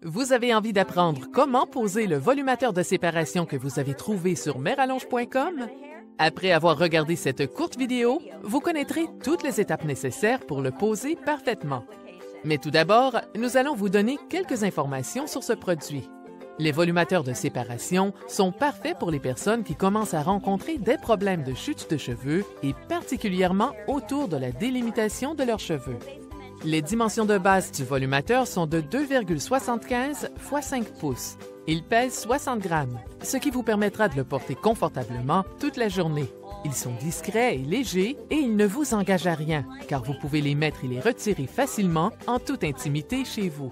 Vous avez envie d'apprendre comment poser le volumateur de séparation que vous avez trouvé sur merallonge.com? Après avoir regardé cette courte vidéo, vous connaîtrez toutes les étapes nécessaires pour le poser parfaitement. Mais tout d'abord, nous allons vous donner quelques informations sur ce produit. Les volumateurs de séparation sont parfaits pour les personnes qui commencent à rencontrer des problèmes de chute de cheveux et particulièrement autour de la délimitation de leurs cheveux. Les dimensions de base du volumateur sont de 2,75 x 5 pouces. Il pèse 60 grammes, ce qui vous permettra de le porter confortablement toute la journée. Ils sont discrets et légers et ils ne vous engagent à rien, car vous pouvez les mettre et les retirer facilement en toute intimité chez vous.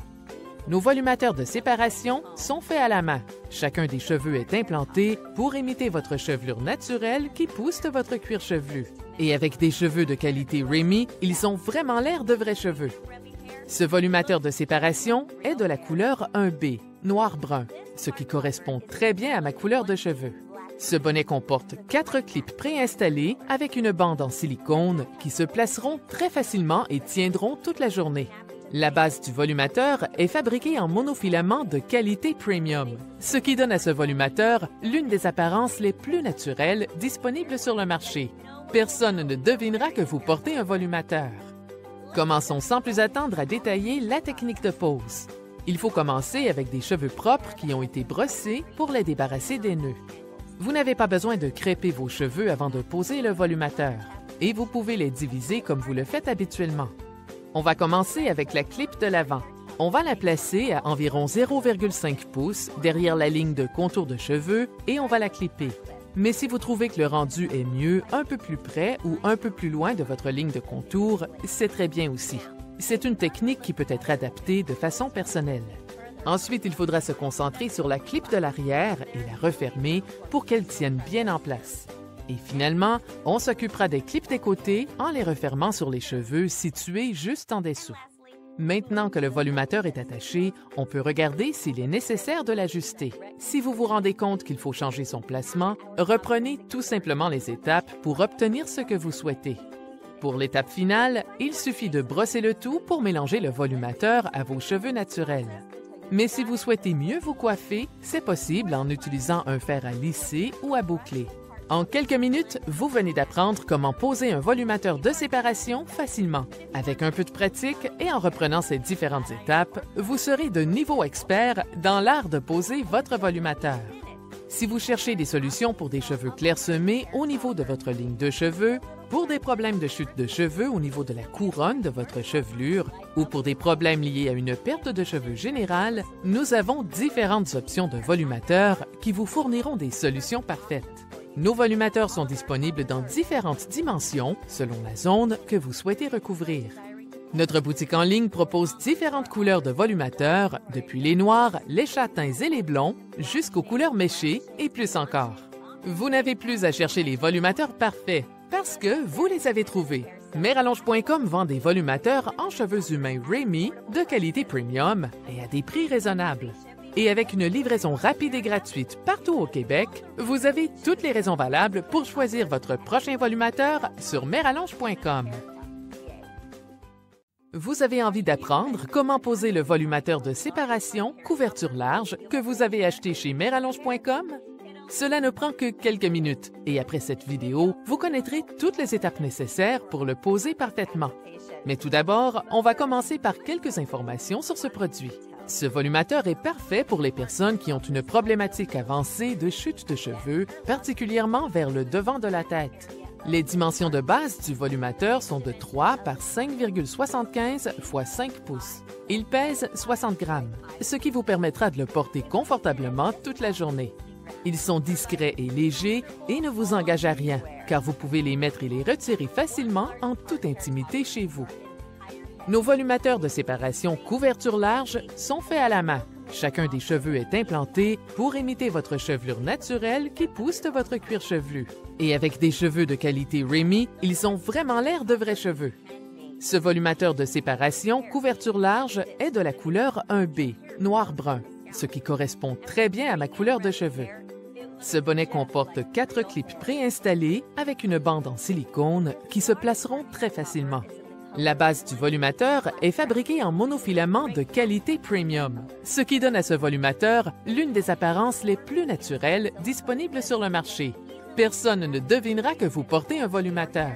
Nos volumateurs de séparation sont faits à la main. Chacun des cheveux est implanté pour imiter votre chevelure naturelle qui pousse de votre cuir chevelu. Et avec des cheveux de qualité Remy, ils ont vraiment l'air de vrais cheveux. Ce volumateur de séparation est de la couleur 1B, noir-brun, ce qui correspond très bien à ma couleur de cheveux. Ce bonnet comporte 4 clips préinstallés avec une bande en silicone qui se placeront très facilement et tiendront toute la journée. La base du volumateur est fabriquée en monofilament de qualité premium, ce qui donne à ce volumateur l'une des apparences les plus naturelles disponibles sur le marché. Personne ne devinera que vous portez un volumateur. Commençons sans plus attendre à détailler la technique de pose. Il faut commencer avec des cheveux propres qui ont été brossés pour les débarrasser des nœuds. Vous n'avez pas besoin de crêper vos cheveux avant de poser le volumateur et vous pouvez les diviser comme vous le faites habituellement. On va commencer avec la clip de l'avant. On va la placer à environ 0,5 pouces derrière la ligne de contour de cheveux et on va la clipper. Mais si vous trouvez que le rendu est mieux un peu plus près ou un peu plus loin de votre ligne de contour, c'est très bien aussi. C'est une technique qui peut être adaptée de façon personnelle. Ensuite, il faudra se concentrer sur la clip de l'arrière et la refermer pour qu'elle tienne bien en place. Et finalement, on s'occupera des clips des côtés en les refermant sur les cheveux situés juste en dessous. Maintenant que le volumateur est attaché, on peut regarder s'il est nécessaire de l'ajuster. Si vous vous rendez compte qu'il faut changer son placement, reprenez tout simplement les étapes pour obtenir ce que vous souhaitez. Pour l'étape finale, il suffit de brosser le tout pour mélanger le volumateur à vos cheveux naturels. Mais si vous souhaitez mieux vous coiffer, c'est possible en utilisant un fer à lisser ou à boucler. En quelques minutes, vous venez d'apprendre comment poser un volumateur de séparation facilement. Avec un peu de pratique et en reprenant ces différentes étapes, vous serez de niveau expert dans l'art de poser votre volumateur. Si vous cherchez des solutions pour des cheveux clairsemés au niveau de votre ligne de cheveux, pour des problèmes de chute de cheveux au niveau de la couronne de votre chevelure ou pour des problèmes liés à une perte de cheveux générale, nous avons différentes options de volumateurs qui vous fourniront des solutions parfaites. Nos volumateurs sont disponibles dans différentes dimensions selon la zone que vous souhaitez recouvrir. Notre boutique en ligne propose différentes couleurs de volumateurs, depuis les noirs, les châtains et les blonds, jusqu'aux couleurs méchées et plus encore. Vous n'avez plus à chercher les volumateurs parfaits, parce que vous les avez trouvés. Merallonge.com vend des volumateurs en cheveux humains Remy de qualité premium et à des prix raisonnables. Et avec une livraison rapide et gratuite partout au Québec, vous avez toutes les raisons valables pour choisir votre prochain volumateur sur merallonge.com. Vous avez envie d'apprendre comment poser le volumateur de séparation couverture large que vous avez acheté chez merallonge.com? Cela ne prend que quelques minutes et après cette vidéo, vous connaîtrez toutes les étapes nécessaires pour le poser parfaitement. Mais tout d'abord, on va commencer par quelques informations sur ce produit. Ce volumateur est parfait pour les personnes qui ont une problématique avancée de chute de cheveux, particulièrement vers le devant de la tête. Les dimensions de base du volumateur sont de 3 par 5,75 x 5 pouces. Il pèse 60 grammes, ce qui vous permettra de le porter confortablement toute la journée. Ils sont discrets et légers et ne vous engagent à rien, car vous pouvez les mettre et les retirer facilement en toute intimité chez vous. Nos volumateurs de séparation couverture large sont faits à la main. Chacun des cheveux est implanté pour imiter votre chevelure naturelle qui pousse de votre cuir chevelu. Et avec des cheveux de qualité Remy, ils ont vraiment l'air de vrais cheveux. Ce volumateur de séparation couverture large est de la couleur 1B, noir-brun, ce qui correspond très bien à ma couleur de cheveux. Ce bonnet comporte 4 clips préinstallés avec une bande en silicone qui se placeront très facilement. La base du volumateur est fabriquée en monofilament de qualité premium, ce qui donne à ce volumateur l'une des apparences les plus naturelles disponibles sur le marché. Personne ne devinera que vous portez un volumateur.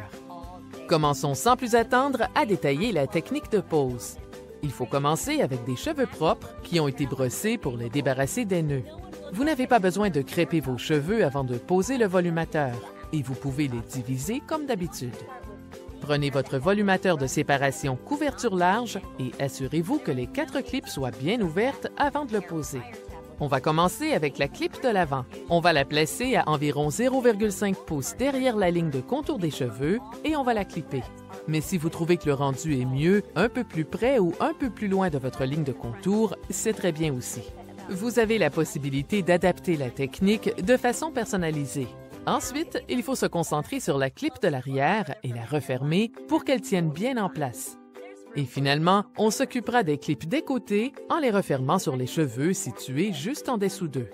Commençons sans plus attendre à détailler la technique de pose. Il faut commencer avec des cheveux propres qui ont été brossés pour les débarrasser des nœuds. Vous n'avez pas besoin de crêper vos cheveux avant de poser le volumateur et vous pouvez les diviser comme d'habitude. Prenez votre volumateur de séparation couverture large et assurez-vous que les 4 clips soient bien ouvertes avant de le poser. On va commencer avec la clip de l'avant. On va la placer à environ 0,5 pouces derrière la ligne de contour des cheveux et on va la clipper. Mais si vous trouvez que le rendu est mieux, un peu plus près ou un peu plus loin de votre ligne de contour, c'est très bien aussi. Vous avez la possibilité d'adapter la technique de façon personnalisée. Ensuite, il faut se concentrer sur la clip de l'arrière et la refermer pour qu'elle tienne bien en place. Et finalement, on s'occupera des clips des côtés en les refermant sur les cheveux situés juste en dessous d'eux.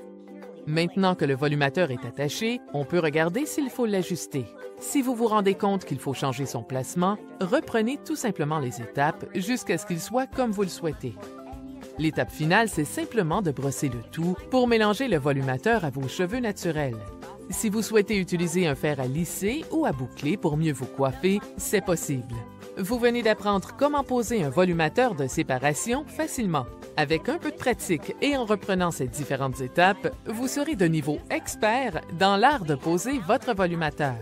Maintenant que le volumateur est attaché, on peut regarder s'il faut l'ajuster. Si vous vous rendez compte qu'il faut changer son placement, reprenez tout simplement les étapes jusqu'à ce qu'il soit comme vous le souhaitez. L'étape finale, c'est simplement de brosser le tout pour mélanger le volumateur à vos cheveux naturels. Si vous souhaitez utiliser un fer à lisser ou à boucler pour mieux vous coiffer, c'est possible. Vous venez d'apprendre comment poser un volumateur de séparation facilement. Avec un peu de pratique et en reprenant ces différentes étapes, vous serez de niveau expert dans l'art de poser votre volumateur.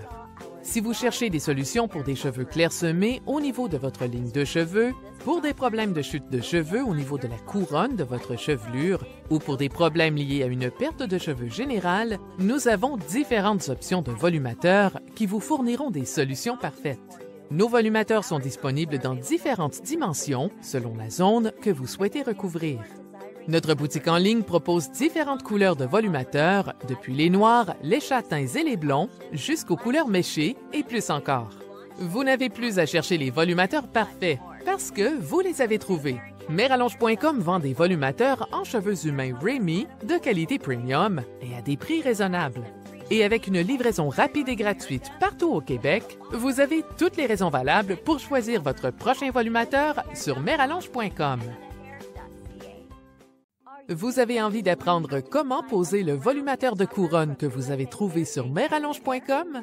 Si vous cherchez des solutions pour des cheveux clairsemés au niveau de votre ligne de cheveux, pour des problèmes de chute de cheveux au niveau de la couronne de votre chevelure ou pour des problèmes liés à une perte de cheveux générale, nous avons différentes options de volumateurs qui vous fourniront des solutions parfaites. Nos volumateurs sont disponibles dans différentes dimensions selon la zone que vous souhaitez recouvrir. Notre boutique en ligne propose différentes couleurs de volumateurs, depuis les noirs, les châtains et les blonds, jusqu'aux couleurs méchées et plus encore. Vous n'avez plus à chercher les volumateurs parfaits, parce que vous les avez trouvés. Merallonge.com vend des volumateurs en cheveux humains Remy de qualité premium et à des prix raisonnables. Et avec une livraison rapide et gratuite partout au Québec, vous avez toutes les raisons valables pour choisir votre prochain volumateur sur Merallonge.com. Vous avez envie d'apprendre comment poser le volumateur de couronne que vous avez trouvé sur Merallonge.com?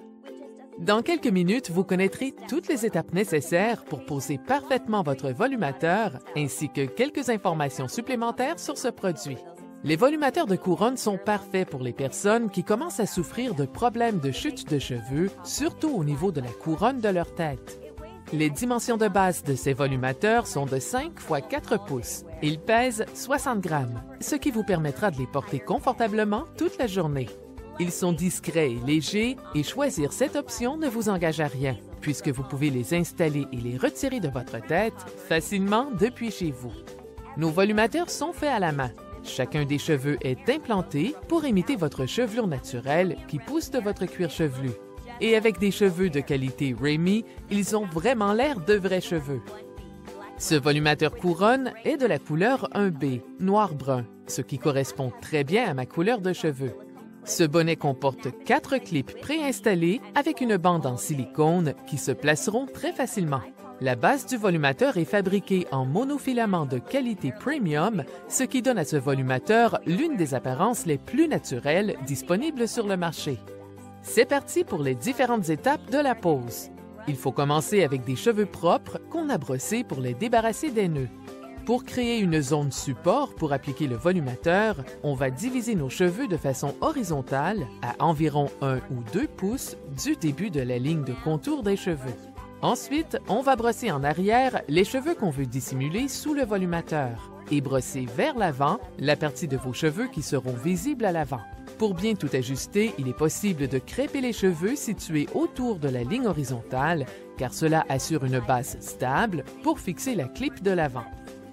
Dans quelques minutes, vous connaîtrez toutes les étapes nécessaires pour poser parfaitement votre volumateur ainsi que quelques informations supplémentaires sur ce produit. Les volumateurs de couronne sont parfaits pour les personnes qui commencent à souffrir de problèmes de chute de cheveux, surtout au niveau de la couronne de leur tête. Les dimensions de base de ces volumateurs sont de 5 x 4 pouces. Ils pèsent 60 grammes, ce qui vous permettra de les porter confortablement toute la journée. Ils sont discrets et légers et choisir cette option ne vous engage à rien, puisque vous pouvez les installer et les retirer de votre tête facilement depuis chez vous. Nos volumateurs sont faits à la main. Chacun des cheveux est implanté pour imiter votre chevelure naturelle qui pousse de votre cuir chevelu. Et avec des cheveux de qualité Remy, ils ont vraiment l'air de vrais cheveux. Ce volumateur couronne est de la couleur 1B, noir-brun, ce qui correspond très bien à ma couleur de cheveux. Ce bonnet comporte 4 clips préinstallés avec une bande en silicone qui se placeront très facilement. La base du volumateur est fabriquée en monofilament de qualité premium, ce qui donne à ce volumateur l'une des apparences les plus naturelles disponibles sur le marché. C'est parti pour les différentes étapes de la pose. Il faut commencer avec des cheveux propres qu'on a brossés pour les débarrasser des nœuds. Pour créer une zone support pour appliquer le volumateur, on va diviser nos cheveux de façon horizontale à environ 1 ou 2 pouces du début de la ligne de contour des cheveux. Ensuite, on va brosser en arrière les cheveux qu'on veut dissimuler sous le volumateur et brosser vers l'avant la partie de vos cheveux qui seront visibles à l'avant. Pour bien tout ajuster, il est possible de crêper les cheveux situés autour de la ligne horizontale, car cela assure une base stable pour fixer la clip de l'avant.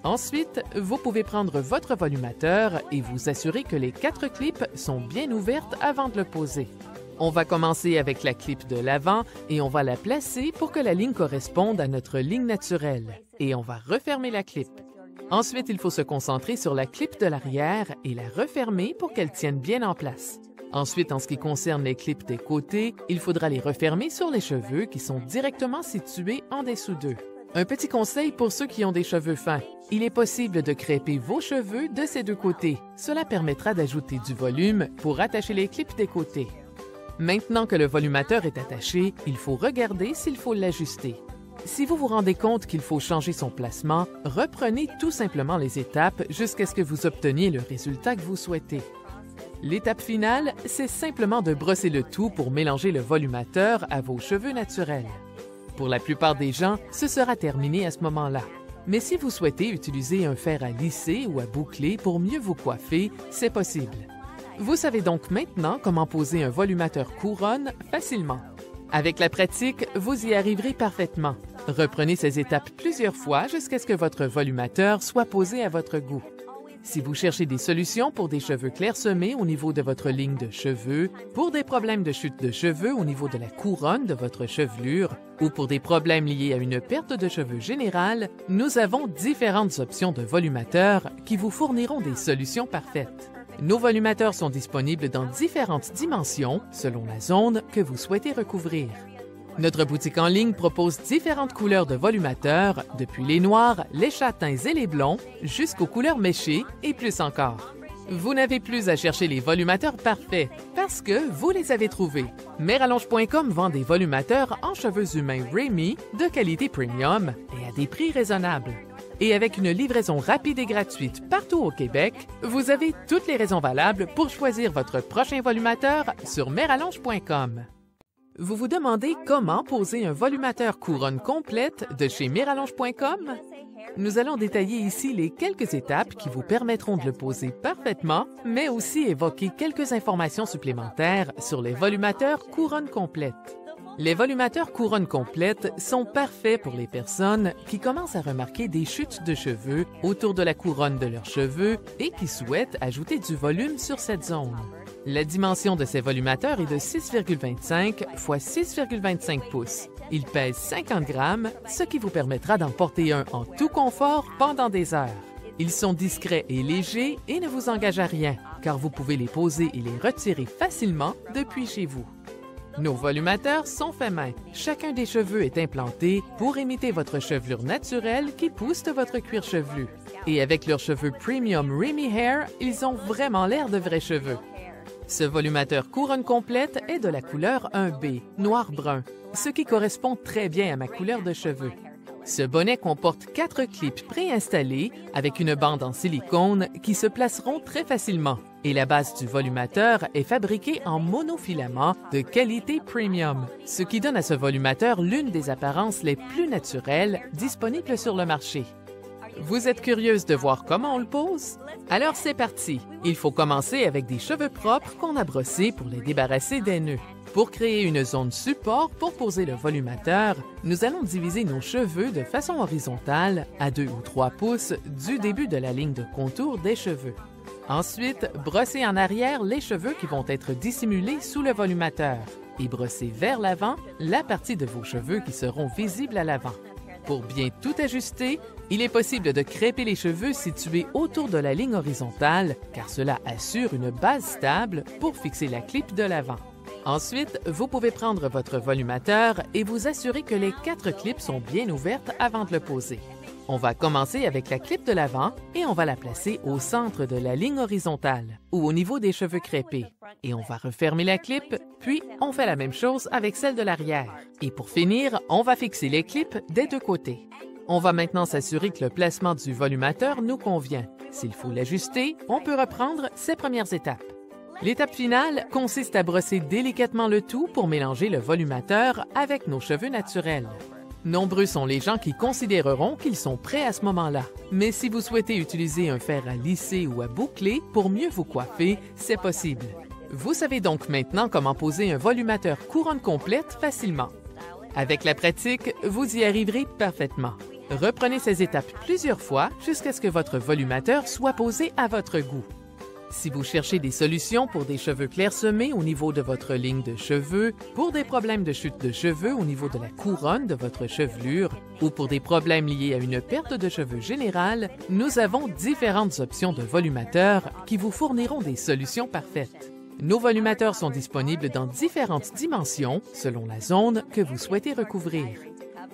Ensuite, vous pouvez prendre votre volumateur et vous assurer que les 4 clips sont bien ouvertes avant de le poser. On va commencer avec la clip de l'avant et on va la placer pour que la ligne corresponde à notre ligne naturelle. Et on va refermer la clip. Ensuite, il faut se concentrer sur la clip de l'arrière et la refermer pour qu'elle tienne bien en place. Ensuite, en ce qui concerne les clips des côtés, il faudra les refermer sur les cheveux qui sont directement situés en dessous d'eux. Un petit conseil pour ceux qui ont des cheveux fins. Il est possible de crêper vos cheveux de ces deux côtés. Cela permettra d'ajouter du volume pour attacher les clips des côtés. Maintenant que le volumateur est attaché, il faut regarder s'il faut l'ajuster. Si vous vous rendez compte qu'il faut changer son placement, reprenez tout simplement les étapes jusqu'à ce que vous obteniez le résultat que vous souhaitez. L'étape finale, c'est simplement de brosser le tout pour mélanger le volumateur à vos cheveux naturels. Pour la plupart des gens, ce sera terminé à ce moment-là. Mais si vous souhaitez utiliser un fer à lisser ou à boucler pour mieux vous coiffer, c'est possible. Vous savez donc maintenant comment poser un volumateur couronne facilement. Avec la pratique, vous y arriverez parfaitement. Reprenez ces étapes plusieurs fois jusqu'à ce que votre volumateur soit posé à votre goût. Si vous cherchez des solutions pour des cheveux clairsemés au niveau de votre ligne de cheveux, pour des problèmes de chute de cheveux au niveau de la couronne de votre chevelure ou pour des problèmes liés à une perte de cheveux générale, nous avons différentes options de volumateurs qui vous fourniront des solutions parfaites. Nos volumateurs sont disponibles dans différentes dimensions selon la zone que vous souhaitez recouvrir. Notre boutique en ligne propose différentes couleurs de volumateurs, depuis les noirs, les châtains et les blonds, jusqu'aux couleurs méchées et plus encore. Vous n'avez plus à chercher les volumateurs parfaits, parce que vous les avez trouvés. Merallonge.com vend des volumateurs en cheveux humains Remy de qualité premium et à des prix raisonnables. Et avec une livraison rapide et gratuite partout au Québec, vous avez toutes les raisons valables pour choisir votre prochain volumateur sur Merallonge.com. Vous vous demandez comment poser un volumateur couronne complète de chez Merallonge.com? Nous allons détailler ici les quelques étapes qui vous permettront de le poser parfaitement, mais aussi évoquer quelques informations supplémentaires sur les volumateurs couronne complète. Les volumateurs couronne complète sont parfaits pour les personnes qui commencent à remarquer des chutes de cheveux autour de la couronne de leurs cheveux et qui souhaitent ajouter du volume sur cette zone. La dimension de ces volumateurs est de 6,25 x 6,25 pouces. Ils pèsent 50 grammes, ce qui vous permettra d'en porter un en tout confort pendant des heures. Ils sont discrets et légers et ne vous engagent à rien, car vous pouvez les poser et les retirer facilement depuis chez vous. Nos volumateurs sont faits main. Chacun des cheveux est implanté pour imiter votre chevelure naturelle qui pousse de votre cuir chevelu. Et avec leurs cheveux Premium Remy Hair, ils ont vraiment l'air de vrais cheveux. Ce volumateur couronne complète est de la couleur 1B, noir-brun, ce qui correspond très bien à ma couleur de cheveux. Ce bonnet comporte 4 clips préinstallés avec une bande en silicone qui se placeront très facilement. Et la base du volumateur est fabriquée en monofilament de qualité premium, ce qui donne à ce volumateur l'une des apparences les plus naturelles disponibles sur le marché. Vous êtes curieuse de voir comment on le pose? Alors c'est parti! Il faut commencer avec des cheveux propres qu'on a brossés pour les débarrasser des nœuds. Pour créer une zone support pour poser le volumateur, nous allons diviser nos cheveux de façon horizontale à 2 ou 3 pouces du début de la ligne de contour des cheveux. Ensuite, brossez en arrière les cheveux qui vont être dissimulés sous le volumateur et brossez vers l'avant la partie de vos cheveux qui seront visibles à l'avant. Pour bien tout ajuster, il est possible de crêper les cheveux situés autour de la ligne horizontale car cela assure une base stable pour fixer la clip de l'avant. Ensuite, vous pouvez prendre votre volumateur et vous assurer que les 4 clips sont bien ouvertes avant de le poser. On va commencer avec la clip de l'avant et on va la placer au centre de la ligne horizontale ou au niveau des cheveux crêpés. Et on va refermer la clip, puis on fait la même chose avec celle de l'arrière. Et pour finir, on va fixer les clips des deux côtés. On va maintenant s'assurer que le placement du volumateur nous convient. S'il faut l'ajuster, on peut reprendre ces premières étapes. L'étape finale consiste à brosser délicatement le tout pour mélanger le volumateur avec nos cheveux naturels. Nombreux sont les gens qui considéreront qu'ils sont prêts à ce moment-là. Mais si vous souhaitez utiliser un fer à lisser ou à boucler pour mieux vous coiffer, c'est possible. Vous savez donc maintenant comment poser un volumateur couronne complète facilement. Avec la pratique, vous y arriverez parfaitement. Reprenez ces étapes plusieurs fois jusqu'à ce que votre volumateur soit posé à votre goût. Si vous cherchez des solutions pour des cheveux clairsemés au niveau de votre ligne de cheveux, pour des problèmes de chute de cheveux au niveau de la couronne de votre chevelure ou pour des problèmes liés à une perte de cheveux générale, nous avons différentes options de volumateurs qui vous fourniront des solutions parfaites. Nos volumateurs sont disponibles dans différentes dimensions selon la zone que vous souhaitez recouvrir.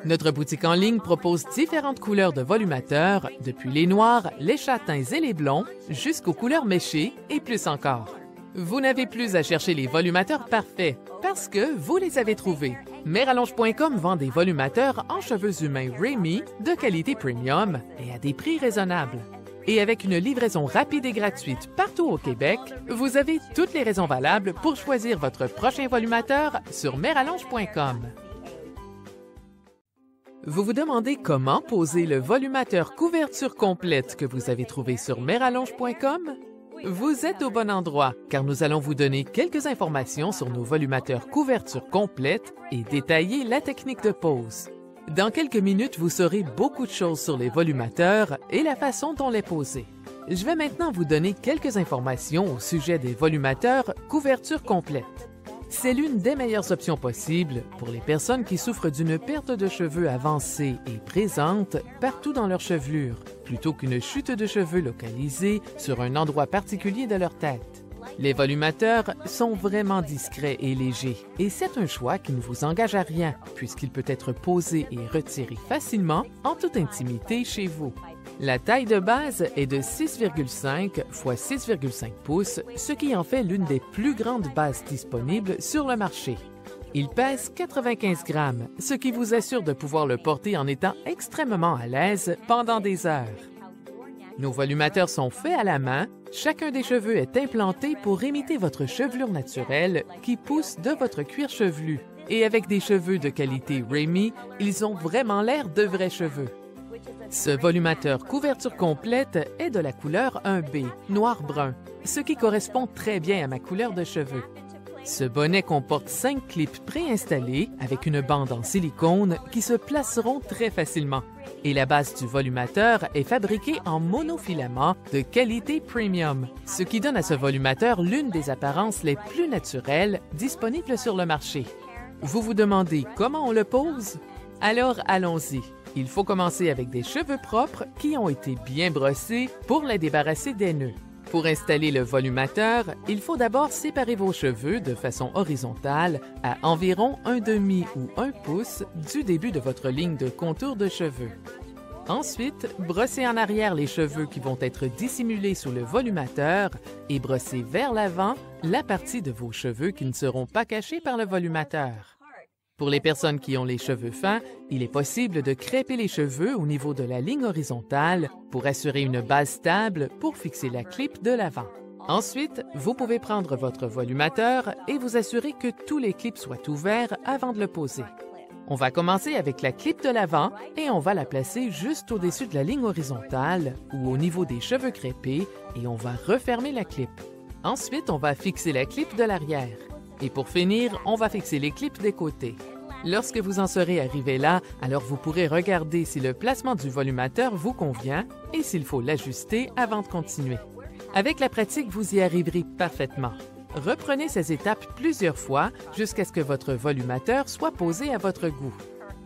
Notre boutique en ligne propose différentes couleurs de volumateurs, depuis les noirs, les châtains et les blonds, jusqu'aux couleurs méchées et plus encore. Vous n'avez plus à chercher les volumateurs parfaits, parce que vous les avez trouvés. Merallonge.com vend des volumateurs en cheveux humains Remy de qualité premium et à des prix raisonnables. Et avec une livraison rapide et gratuite partout au Québec, vous avez toutes les raisons valables pour choisir votre prochain volumateur sur Merallonge.com. Vous vous demandez comment poser le volumateur couverture complète que vous avez trouvé sur Merallonge.com? Vous êtes au bon endroit, car nous allons vous donner quelques informations sur nos volumateurs couverture complète et détailler la technique de pose. Dans quelques minutes, vous saurez beaucoup de choses sur les volumateurs et la façon dont les poser. Je vais maintenant vous donner quelques informations au sujet des volumateurs couverture complète. C'est l'une des meilleures options possibles pour les personnes qui souffrent d'une perte de cheveux avancée et présente partout dans leur chevelure, plutôt qu'une chute de cheveux localisée sur un endroit particulier de leur tête. Les volumateurs sont vraiment discrets et légers, et c'est un choix qui ne vous engage à rien, puisqu'il peut être posé et retiré facilement en toute intimité chez vous. La taille de base est de 6,5 x 6,5 pouces, ce qui en fait l'une des plus grandes bases disponibles sur le marché. Il pèse 95 grammes, ce qui vous assure de pouvoir le porter en étant extrêmement à l'aise pendant des heures. Nos volumateurs sont faits à la main. Chacun des cheveux est implanté pour imiter votre chevelure naturelle qui pousse de votre cuir chevelu. Et avec des cheveux de qualité Remy, ils ont vraiment l'air de vrais cheveux. Ce volumateur couverture complète est de la couleur 1B, noir-brun, ce qui correspond très bien à ma couleur de cheveux. Ce bonnet comporte 5 clips préinstallés avec une bande en silicone qui se placeront très facilement. Et la base du volumateur est fabriquée en monofilament de qualité premium, ce qui donne à ce volumateur l'une des apparences les plus naturelles disponibles sur le marché. Vous vous demandez comment on le pose? Alors allons-y. Il faut commencer avec des cheveux propres qui ont été bien brossés pour les débarrasser des nœuds. Pour installer le volumateur, il faut d'abord séparer vos cheveux de façon horizontale à environ 1/2 ou 1 pouce du début de votre ligne de contour de cheveux. Ensuite, brossez en arrière les cheveux qui vont être dissimulés sous le volumateur et brossez vers l'avant la partie de vos cheveux qui ne seront pas cachés par le volumateur. Pour les personnes qui ont les cheveux fins, il est possible de crêper les cheveux au niveau de la ligne horizontale pour assurer une base stable pour fixer la clip de l'avant. Ensuite, vous pouvez prendre votre volumateur et vous assurer que tous les clips soient ouverts avant de le poser. On va commencer avec la clip de l'avant et on va la placer juste au-dessus de la ligne horizontale ou au niveau des cheveux crêpés et on va refermer la clip. Ensuite, on va fixer la clip de l'arrière. Et pour finir, on va fixer les clips des côtés. Lorsque vous en serez arrivé là, alors vous pourrez regarder si le placement du volumateur vous convient et s'il faut l'ajuster avant de continuer. Avec la pratique, vous y arriverez parfaitement. Reprenez ces étapes plusieurs fois jusqu'à ce que votre volumateur soit posé à votre goût.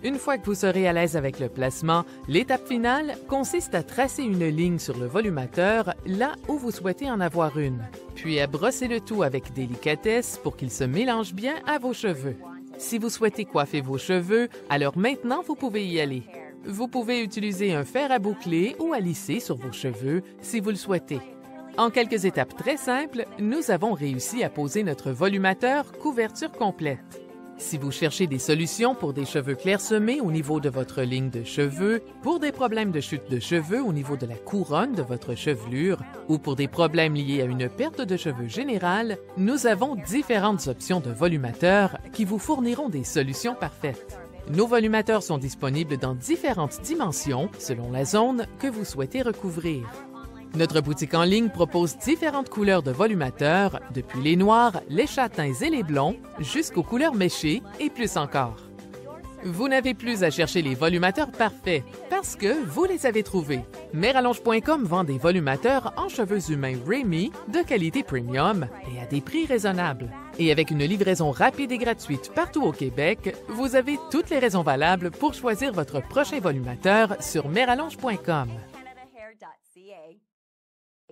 Une fois que vous serez à l'aise avec le placement, l'étape finale consiste à tracer une ligne sur le volumateur là où vous souhaitez en avoir une, puis à brosser le tout avec délicatesse pour qu'il se mélange bien à vos cheveux. Si vous souhaitez coiffer vos cheveux, alors maintenant vous pouvez y aller. Vous pouvez utiliser un fer à boucler ou à lisser sur vos cheveux si vous le souhaitez. En quelques étapes très simples, nous avons réussi à poser notre volumateur couverture complète. Si vous cherchez des solutions pour des cheveux clairsemés au niveau de votre ligne de cheveux, pour des problèmes de chute de cheveux au niveau de la couronne de votre chevelure ou pour des problèmes liés à une perte de cheveux générale, nous avons différentes options de volumateurs qui vous fourniront des solutions parfaites. Nos volumateurs sont disponibles dans différentes dimensions selon la zone que vous souhaitez recouvrir. Notre boutique en ligne propose différentes couleurs de volumateurs, depuis les noirs, les châtains et les blonds, jusqu'aux couleurs méchées et plus encore. Vous n'avez plus à chercher les volumateurs parfaits, parce que vous les avez trouvés. Merallonge.com vend des volumateurs en cheveux humains Remy de qualité premium et à des prix raisonnables. Et avec une livraison rapide et gratuite partout au Québec, vous avez toutes les raisons valables pour choisir votre prochain volumateur sur Merallonge.com.